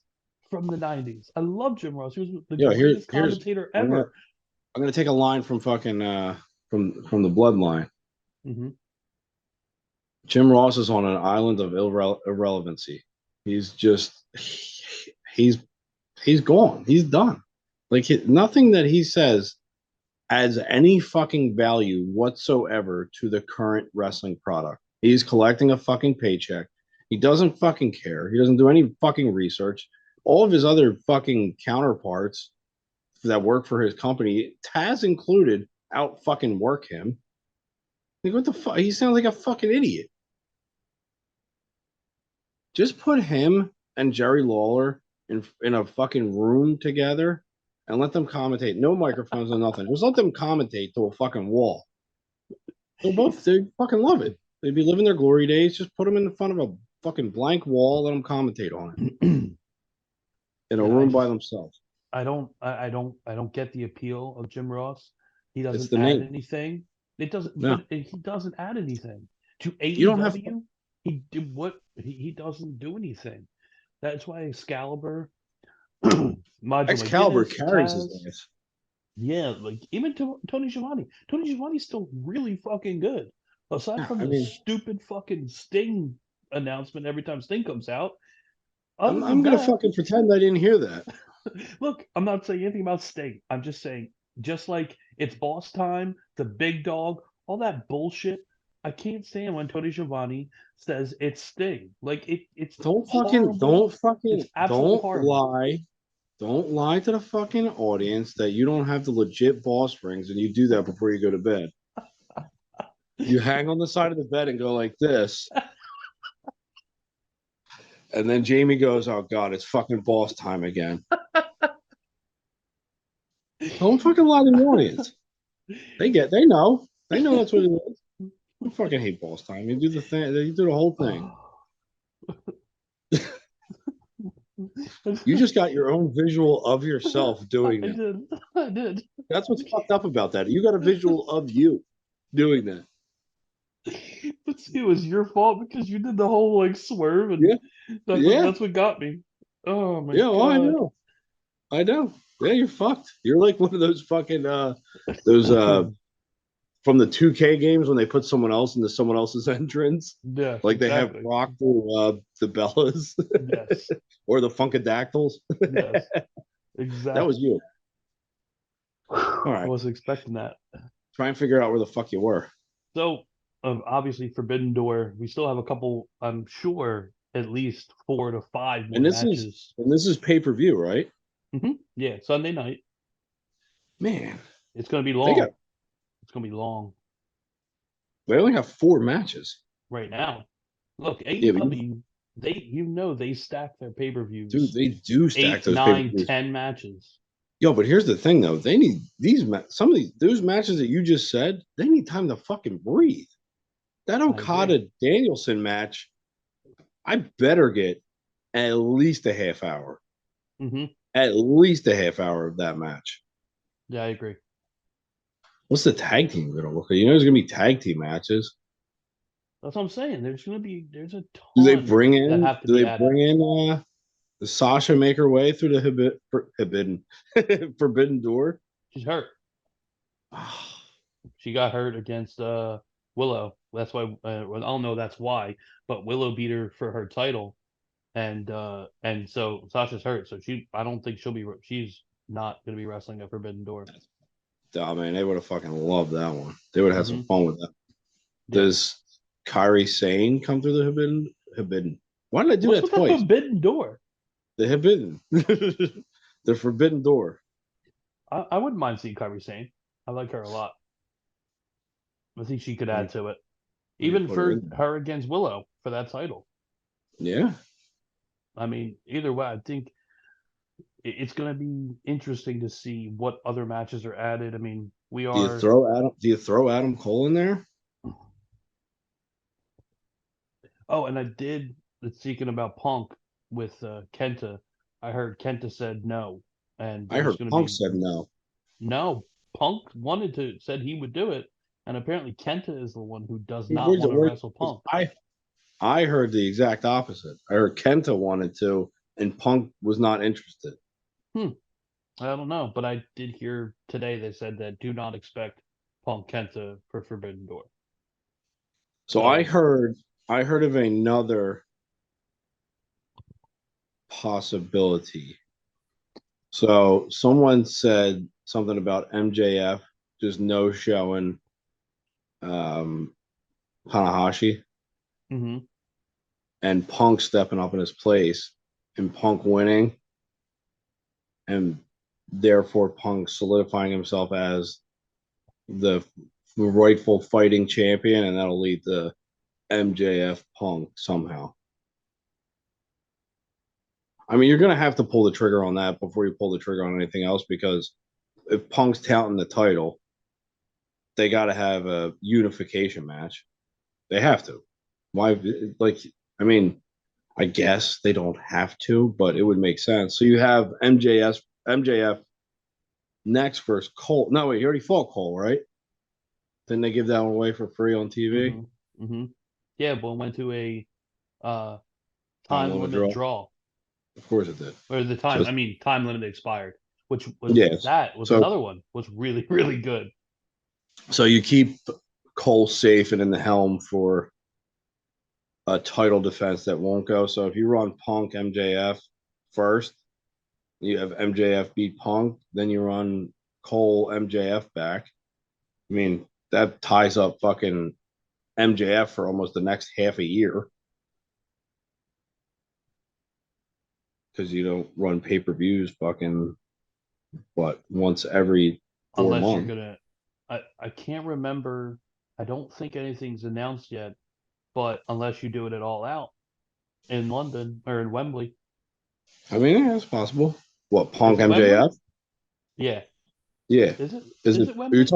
from the '90s. I love Jim Ross. He was the Yeah, greatest here's commentator I'm gonna ever. I'm gonna take a line from fucking from the Bloodline. Hmm. Jim Ross is on an island of irrelevancy. He's just he's he's gone. He's done. Like nothing that he says adds any fucking value whatsoever to the current wrestling product. He's collecting a fucking paycheck. He doesn't fucking care. He doesn't do any fucking research. All of his other fucking counterparts that work for his company, Taz included, out fucking work him. Like, what the fuck? He sounds like a fucking idiot. Just put him and Jerry Lawler in a fucking room together and let them commentate. No microphones or nothing. Just let them commentate to a fucking wall. They fucking love it. They'd be living their glory days. Just put them in front of a fucking blank wall. Let them commentate on it in a room by themselves. I don't get the appeal of Jim Ross. He It's doesn't the add name. anything. It doesn't, No. but he doesn't add anything to You don't have AEW. He did what he doesn't do anything. That's why Excalibur, Macho Excalibur McGuinness, carries his Taz, ass. yeah, like even Tony Schiavone. Tony Schiavone's still really fucking good. Aside Yeah, from I the mean, stupid fucking Sting announcement every time Sting comes out. I'm, Other than I'm gonna that, fucking pretend I didn't hear that. look, I'm not saying anything about Sting. I'm just saying, just like it's boss time, the big dog, all that bullshit. I can't stand when Tony Schiavone says it's Sting. Like it's horrible. It's absolutely don't horrible. lie. Don't lie to the fucking audience that you don't have the legit boss rings, and you do that before you go to bed. You hang on the side of the bed and go like this. And then Jamie goes, "Oh God, it's fucking boss time again." Don't fucking lie to the audience. They know. They know that's what it is. I fucking hate boss time. You do the thing. You do the whole thing. You just got your own visual of yourself doing I that. did. I did. That's what's fucked up about that. You got a visual of you doing that. But see, it was your fault because you did the whole like swerve, and Yeah. that's what got me. Oh my Yeah, well, I god. know. I know. Yeah, you're fucked. You're like one of those fucking those from the 2K games when they put someone else into someone else's entrance. Yeah, Like they have exactly. Brock through the Bellas Yes. or the Funkadactyls. Yes. Exactly. That was you. All I right. wasn't expecting that. Try and figure out where the fuck you were. So, obviously, Forbidden Door. We still have a couple. I'm sure at least 4 to 5 more And matches. this is pay-per-view, right? Yeah, Sunday night. Man, It's gonna be they long. got It's gonna be long they only have 4 matches. right now. Look, Yeah, but AEW. They stack their pay-per-views. dude, they do stack 8, those 9, pay-per-views. 10 matches. Yo, but here's the thing though. They need some of those matches that you just said, they need time to fucking breathe. That Okada Danielson match, I better get at least a half hour. Mm-hmm. At least a half hour of that match. Yeah, I agree. What's the tag team gonna look like? You know there's gonna be tag team matches. That's what I'm saying. There's a ton Do they bring that have to do be they added. bring in does Sasha make her way through the forbidden door? She's hurt. She got hurt against Willow. That's why. Well, I don't know that's why, but Willow beat her for her title, and so Sasha's hurt. So I don't think she's not going to be wrestling at Forbidden Door. Oh man, they would have fucking loved that one. They would have had some fun with that. Yeah. Does Kairi Sane come through the forbidden? Why did I do What's that with twice? the Forbidden Door? The forbidden, the forbidden door. I wouldn't mind seeing Kairi Sane. I like her a lot. I think she could add to it, even for her against Willow for that title. Yeah. I mean, either way, I think it's going to be interesting to see what other matches are added. I mean, we are. Do you throw Adam Cole in there? Oh, and I did. Speaking about Punk with Kenta, I heard Kenta said no, and I heard Punk be, said no. No, Punk said he would do it, and apparently Kenta is the one who does Where's not it want to work? wrestle Punk. I heard the exact opposite. I heard Kenta wanted to, and Punk was not interested. I don't know, but I did hear today they said that do not expect Punk Kenta for Forbidden Door. So I heard of another possibility. So someone said something about MJF just no showing Tanahashi Mm-hmm. and Punk stepping up in his place and Punk winning and therefore Punk solidifying himself as the rightful fighting champion, and that'll lead to MJF Punk somehow. I mean, you're going to have to pull the trigger on that before you pull the trigger on anything else, because if Punk's touting the title, they got to have a unification match. They have to. Why? Like, I mean, I guess they don't have to, but it would make sense. So you have MJF next versus Cole. No, wait, he already fought Cole, right? Didn't they give that one away for free on TV? Mm-hmm. Mm-hmm. Yeah, but it went to a time limit draw. Of course it did. Or the time, time limit expired, which was another one was really, really good. So you keep Cole safe and in the helm for a title defense that won't go. So if you run Punk MJF first, you have MJF beat Punk, then you run Cole MJF back. I mean, that ties up fucking MJF for almost the next half a year. Because you don't run pay-per-views fucking once every 4 months. Unless you're gonna I can't remember. I don't think anything's announced yet, but unless you do it at All Out in London or in Wembley. I mean, yeah, it's possible. What, Punk MJF? Wembley? Yeah. Yeah. Is it Wembley?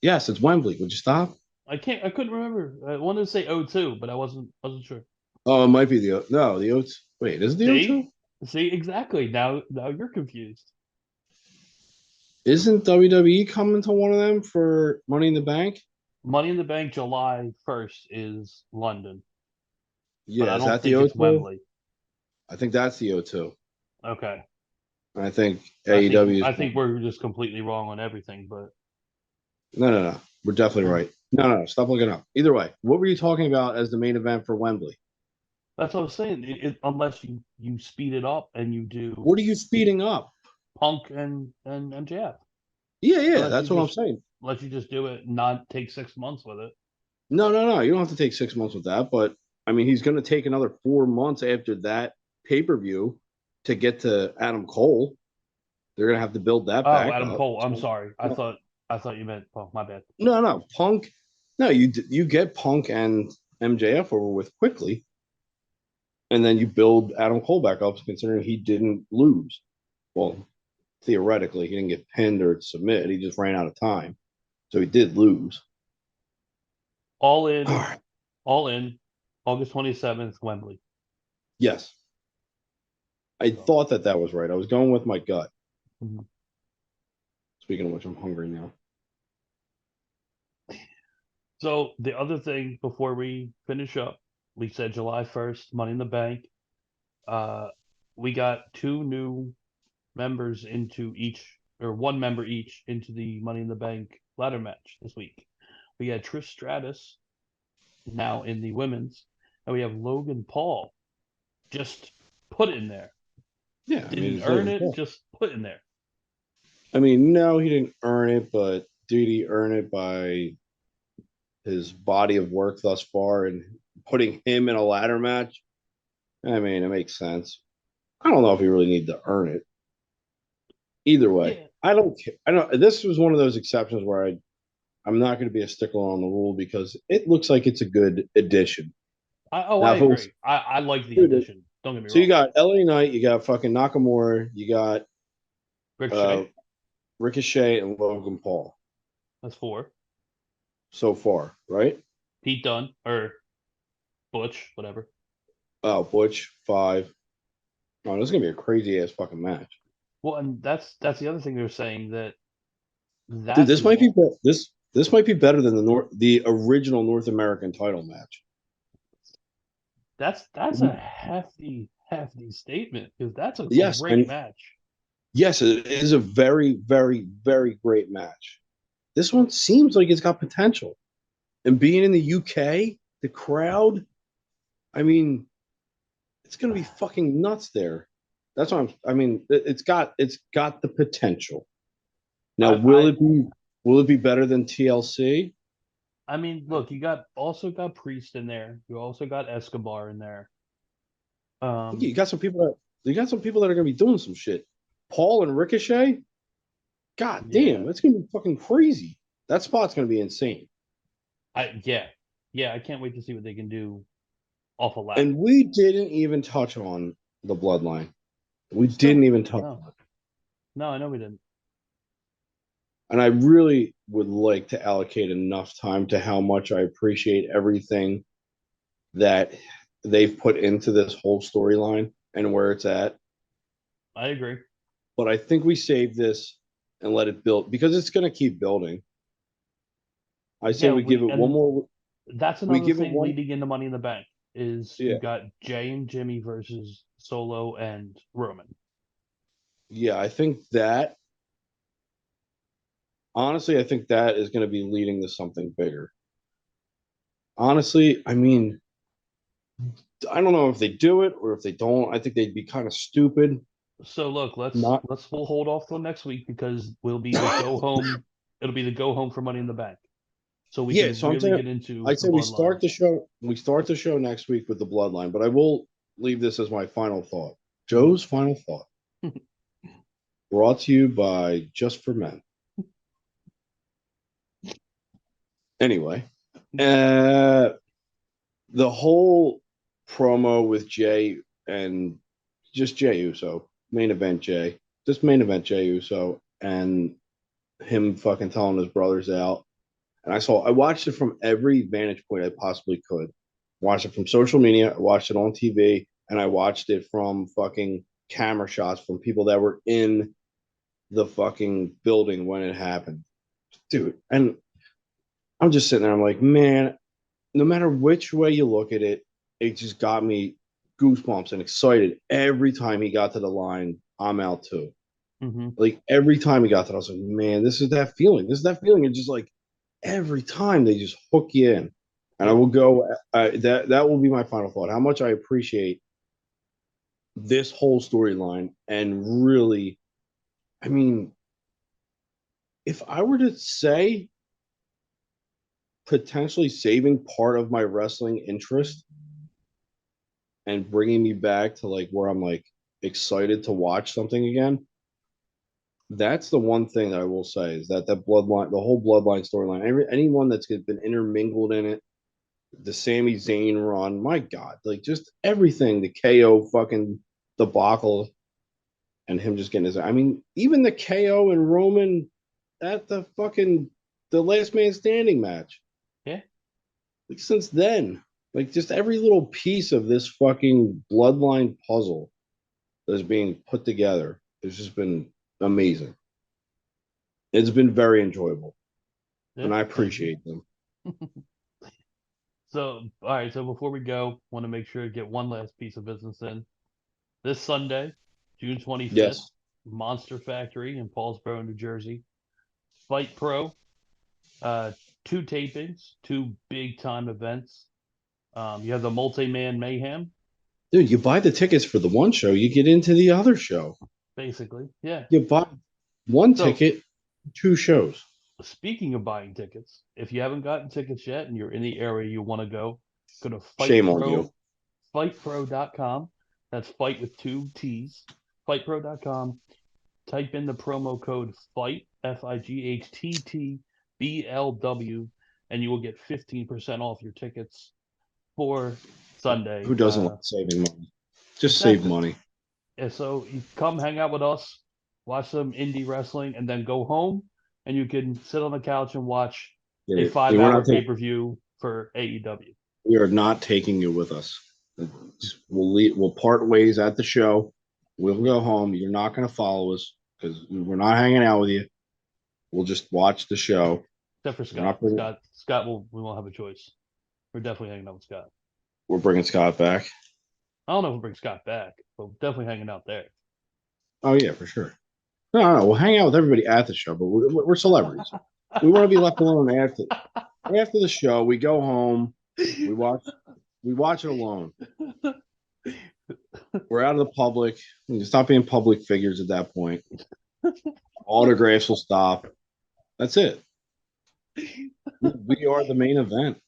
Yes, it's Wembley. Would you stop? I couldn't remember. I wanted to say O2, but I wasn't sure. Oh, it might be the O2. Wait, is it the O2? See, exactly. Now you're confused. Isn't WWE coming to one of them for Money in the Bank? Money in the Bank July 1st is London. Yeah, is that the O2? It's Wembley. I think that's the O2. Okay. I think AEW. I think we're just completely wrong on everything, but No. We're definitely right. No. Stop looking up. Either way, what were you talking about as the main event for Wembley? That's what I was saying. Unless you speed it up and you do. What are you speeding up? Punk and MJF. Yeah, that's what I'm saying. Let you just do it and not take 6 months with it. No. You don't have to take 6 months with that, but I mean, he's going to take another 4 months after that pay-per-view to get to Adam Cole. They're going to have to build that back. Adam Cole. I'm sorry. I thought you meant Punk. My bad. No. Punk. No, you get Punk and MJF over with quickly, and then you build Adam Cole back up, considering he didn't lose. Well, theoretically, he didn't get pinned or submitted. He just ran out of time, so he did lose. All in, August 27th, Wembley. Yes, I thought that was right. I was going with my gut. Mm-hmm. Speaking of which, I'm hungry now. So the other thing before we finish up, we said July 1st, Money in the Bank. We got 2 new members into each, or 1 member each, into the Money in the Bank ladder match this week. We had Trish Stratus now in the women's, and we have Logan Paul just put in there. Yeah, didn't earn it, just put in there. I mean, no, he didn't earn it, but did he earn it by his body of work thus far and putting him in a ladder match? I mean, it makes sense. I don't know if he really needed to earn it. Either way, yeah. I don't care. This was one of those exceptions where I'm not going to be a stickler on the rule because it looks like it's a good addition. I agree. I like the addition. Don't get me wrong. So you got LA Knight, you got fucking Nakamura, you got Ricochet and Logan Paul. That's 4 so far, right? Pete Dunne or Butch, whatever. Oh, Butch 5. Oh, this is gonna be a crazy ass fucking match. Well, and that's the other thing they're saying that. Dude, this might be This might be better than the original North American title match. That's a hefty statement because that's a Yes, great match. Yes, it is a very, very, very great match. This one seems like it's got potential. And being in the UK, the crowd, I mean, it's gonna be fucking nuts there. That's what it's got the potential. Now, will it be better than TLC? I mean, look, you also got Priest in there. You also got Escobar in there. You got some people that are gonna be doing some shit. Paul and Ricochet. God damn, that's gonna be fucking crazy. That spot's gonna be insane. I can't wait to see what they can do off a lap. And we didn't even touch on the bloodline. We didn't even touch on it. No, I know we didn't. And I really would like to allocate enough time to how much I appreciate everything that they've put into this whole storyline and where it's at. I agree. But I think we save this and let it build because it's going to keep building. I say we give it one more. That's another thing leading into Money in the Bank is you got Jay and Jimmy versus Solo and Roman. Yeah, I think that. Honestly, I think that is going to be leading to something bigger. Honestly, I mean, I don't know if they do it or if they don't. I think they'd be kind of stupid. So look, we'll hold off till next week because we'll be the go home. It'll be the go home for Money in the Bank. So we can really get into. I'd say we start the show. We start the show next week with the bloodline, but I will leave this as my final thought. Joe's final thought. Brought to you by Just for Men. Anyway, the whole promo with Jay and just Jay Uso, main event Jay Uso, and him fucking telling his brothers out. And I watched it from every vantage point I possibly could. Watched it from social media, I watched it on TV, and I watched it from fucking camera shots from people that were in the fucking building when it happened. Dude, and I'm just sitting there, I'm like, man, no matter which way you look at it, it just got me goosebumps and excited every time he got to the line, I'm out too. Mm-hmm. Like every time he got to it, I was like, man, this is that feeling. And just like every time they just hook you in. And I will go, that will be my final thought. How much I appreciate this whole storyline and really, I mean, if I were to say potentially saving part of my wrestling interest and bringing me back to like where I'm like excited to watch something again, that's the one thing that I will say is that bloodline, the whole bloodline storyline, anyone that's been intermingled in it, the Sami Zayn run, my God, like just everything, the KO fucking debacle and him just getting his, I mean, even the KO and Roman at the last man standing match. Yeah. Like since then, like just every little piece of this fucking bloodline puzzle that is being put together has just been amazing. It's been very enjoyable. Yeah. And I appreciate them. So, all right. So before we go, want to make sure to get one last piece of business in. This Sunday, June 25th, yes. Monster Factory in Paulsboro, New Jersey. Fight Pro, 2 tapings, 2 big time events. You have the Multi-Man Mayhem. Dude, you buy the tickets for the one show, you get into the other show. Basically, yeah. You buy one ticket, 2 shows. Speaking of buying tickets, if you haven't gotten tickets yet and you're in the area you want to go to Shame on you. FightPro.com. That's fight with 2 T's. FightPro.com. Type in the promo code FIGHT, FIGHTT BLW, and you will get 15% off your tickets for Sunday. Who doesn't like saving money? Just save money. Yeah, so you come hang out with us, watch some indie wrestling, and then go home, and you can sit on the couch and watch a 5-hour pay-per-view for AEW. We are not taking you with us. We'll part ways at the show. We'll go home. You're not going to follow us because we're not hanging out with you. We'll just watch the show Except for We're Scott. not bringing- Scott we won't have a choice. We're definitely hanging out with Scott. We're bringing Scott back. I don't know if we'll bring Scott back, but we're definitely hanging out there. Oh yeah, for sure. No, we'll hang out with everybody at the show, but we're celebrities. We want to be left alone after the show. We go home. We watch it alone. We're out of the public. We can stop being public figures at that point. Autographs will stop. That's it. We are the main event.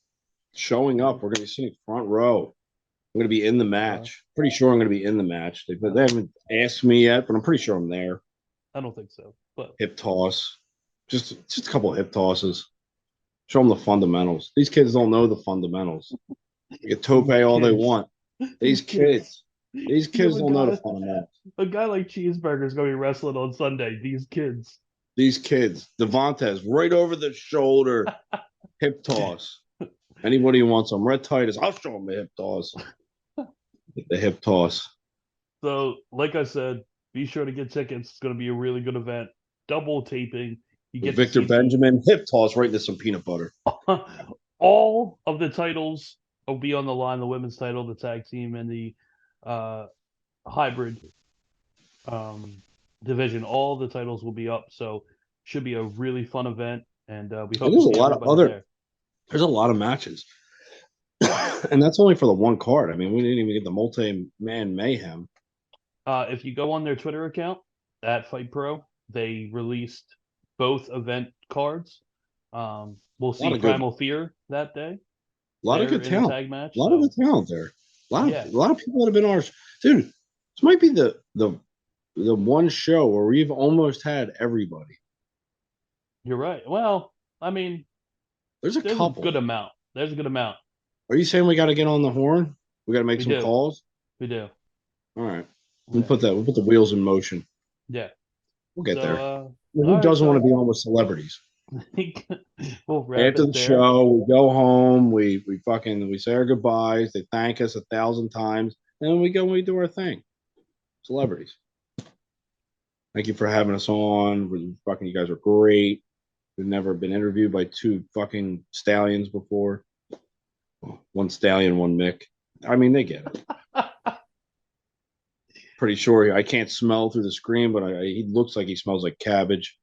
Showing up, we're going to be sitting front row. I'm going to be in the match. Pretty sure I'm going to be in the match. They haven't asked me yet, but I'm pretty sure I'm there. I don't think so. But Hip toss. Just a couple of hip tosses. Show them the fundamentals. These kids don't know the fundamentals. You get tope all they want. These kids don't know the fundamentals. A guy like Cheeseburger is going to be wrestling on Sunday. These kids. Devontae's right over the shoulder. Hip toss. Anybody who wants some Red Titus, I'll show them the hip toss. The hip toss. So, like I said, be sure to get tickets. It's going to be a really good event. Double taping. You get Victor Benjamin, hip toss right into some peanut butter. All of the titles will be on the line. The women's title, the tag team, and the hybrid division. All the titles will be up. So, should be a really fun event. And we hope there's to see a lot of everybody there. There's a lot of matches. And that's only for the one card. I mean, we didn't even get the multi-man mayhem. If you go on their Twitter account at Fight Pro, they released both event cards. We'll see Primal Fear that day. A lot of good talent. Tag match, a lot of good talent there. A lot of people that have been ours. Dude, this might be the one show where we've almost had everybody. You're right. Well, I mean, there's a couple. A good amount. There's a good amount. Are you saying we got to get on the horn? We got to make some calls? We do. All right. We'll put the wheels in motion. Yeah. We'll get there. Who doesn't want to be on with celebrities? After the show, we go home, we say our goodbyes, they thank us 1,000 times, and then we go and we do our thing. Celebrities. Thank you for having us on. You guys are great. We've never been interviewed by two fucking stallions before. One stallion, one Mick. I mean, they get it. Pretty sure I can't smell through the screen, but he looks like he smells like cabbage.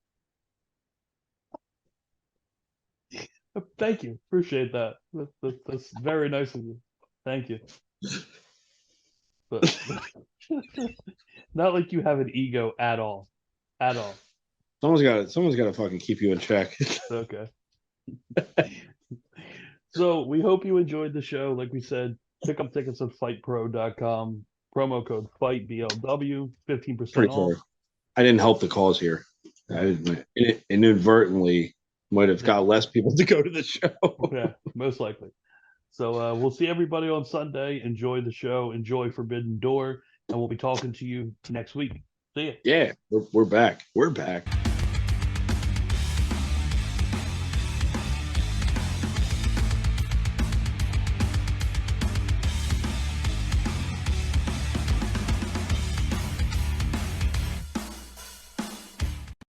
Thank you. Appreciate that. That's very nice of you. Thank you. But not like you have an ego at all. At all. Someone's got to fucking keep you in check. Okay. So we hope you enjoyed the show. Like we said, pick up tickets at fightpro.com. Promo code FIGHT BLW, 15% off. I didn't help the cause here. I inadvertently might have got less people to go to the show. Yeah, most likely. So we'll see everybody on Sunday. Enjoy the show. Enjoy Forbidden Door. And we'll be talking to you next week. See ya. Yeah, we're back. We're back.